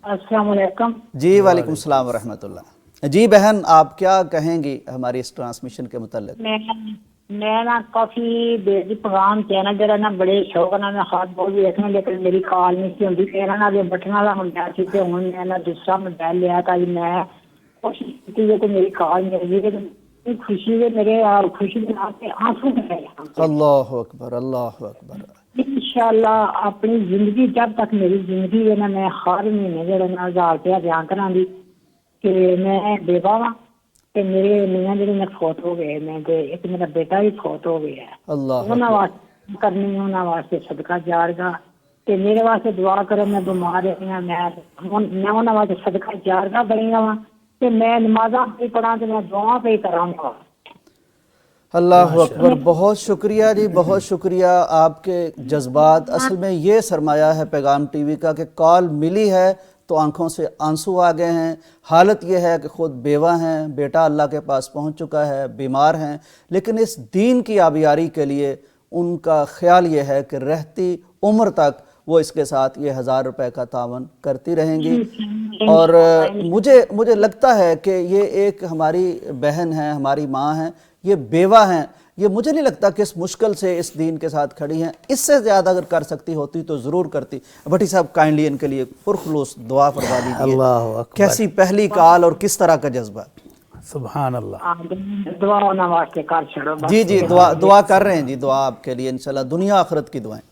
السلام علیکم۔ جی وعلیکم السلام ورحمۃ اللہ۔ جی بہن، آپ کیا کہیں گی ہماری اس ٹرانسمیشن کے متعلق؟ میں نا کافی بے پیغام کیا نا جڑا نا بڑے شوق نال میں خاص بول بھی دیکھنا، لیکن میری کال نہیں سی ہوندی۔ پھر نا یہ بٹن والا ہوندا سی تے ہن میں نا دوسرا موبائل لیا تھا، میں کوشش کی کہ میری کال مل جائے، کہ خوشی ہے میرے اور خوشی کے نام پہ آنسو بہہ گئے۔ اللہ اکبر، اللہ اکبر۔ انشاءاللہ اپنی زندگی جب تک میری زندگی ہے نا، میں ہر مہینے جڑا نا 1000 روپیہ بیان کراں دی کہ میں بیوہ ہاں تے میرے میاں جڑے نے فوت ہو گئے نے، تے ایک میرا بیٹا بھی فوت ہو گیا ہے۔ اللہ انہاں اکبر۔ واسطے کرنی، انہاں واسطے صدقہ جاریہ تے میرے واسطے دعا کرو۔ میں بیمار رہی میں انہاں واسطے صدقہ جاریہ بنی رہاں تے میں نمازاں بھی پڑھاں تے میں دعا بھی کراں۔ اللہ اکبر، بہت شکریہ جی، بہت شکریہ۔ آپ کے جذبات، اصل میں یہ سرمایہ ہے پیغام ٹی وی کا کہ کال ملی ہے تو آنکھوں سے آنسو آ گئے ہیں۔ حالت یہ ہے کہ خود بیوہ ہیں، بیٹا اللہ کے پاس پہنچ چکا ہے، بیمار ہیں، لیکن اس دین کی آبیاری کے لیے ان کا خیال یہ ہے کہ رہتی عمر تک وہ اس کے ساتھ یہ 1000 روپے کا تعاون کرتی رہیں گی۔ اور مجھے لگتا ہے کہ یہ ایک ہماری بہن ہیں، ہماری ماں ہیں، یہ بیوہ ہیں، یہ مجھے نہیں لگتا کہ اس مشکل سے اس دین کے ساتھ کھڑی ہیں۔ اس سے زیادہ اگر کر سکتی ہوتی تو ضرور کرتی۔ بھٹی صاحب کائنڈلی ان کے لیے پرخلوص دعا فرما دیجئے۔ اللہ اکبر، کیسی پہلی کال اور کس طرح کا جذبہ۔ سبحان اللہ۔ دعا انہاں واسطے کر چھڑو بس۔ جی دعا کر رہے ہیں جی، دعا آپ کے لیے انشاءاللہ دنیا آخرت کی دعائیں۔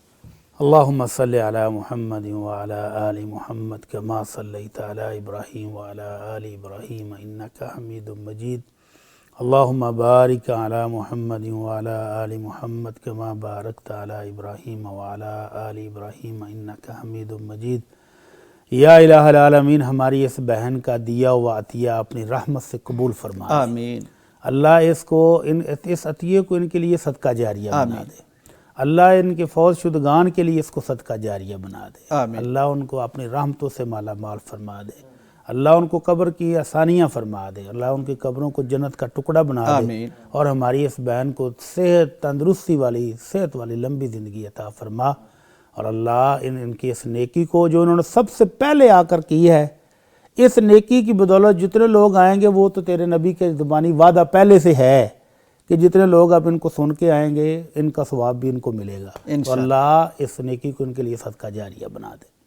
اللہم صلی علی محمد وعلی آل محمد کما صلیت علی ابراہیم وعلی آل ابراہیم انکا حمید مجید۔ اللہم بارک علی محمد وعلی آل محمد کما بارکت علی ابراہیم وعلی آل ابراہیم انکا حمید مجید۔ یا الہ العالمین، ہماری اس بہن کا دیا و عطیہ اپنی رحمت سے قبول فرما دے۔ آمین۔ اللہ اس عطیے کو ان کے لیے صدقہ جاریہ بنا دے۔ اللہ ان کے فوت شدگان کے لیے اس کو صدقہ جاریہ بنا دے۔ آمین۔ اللہ ان کو اپنی رحمتوں سے مالا مال فرما دے۔ اللہ ان کو قبر کی آسانیاں فرما دے۔ اللہ ان کی قبروں کو جنت کا ٹکڑا بنا دے۔ آمین۔ اور ہماری اس بہن کو صحت، تندرستی والی، صحت والی لمبی زندگی عطا فرما۔ اور اللہ ان کی اس نیکی کو جو انہوں نے سب سے پہلے آ کر کی ہے، اس نیکی کی بدولت جتنے لوگ آئیں گے، وہ تو تیرے نبی کے زبانی وعدہ پہلے سے ہے کہ جتنے لوگ اب ان کو سن کے آئیں گے ان کا ثواب بھی ان کو ملے گا۔ تو اللہ اس نیکی کو ان کے لیے صدقہ جاریہ بنا دے۔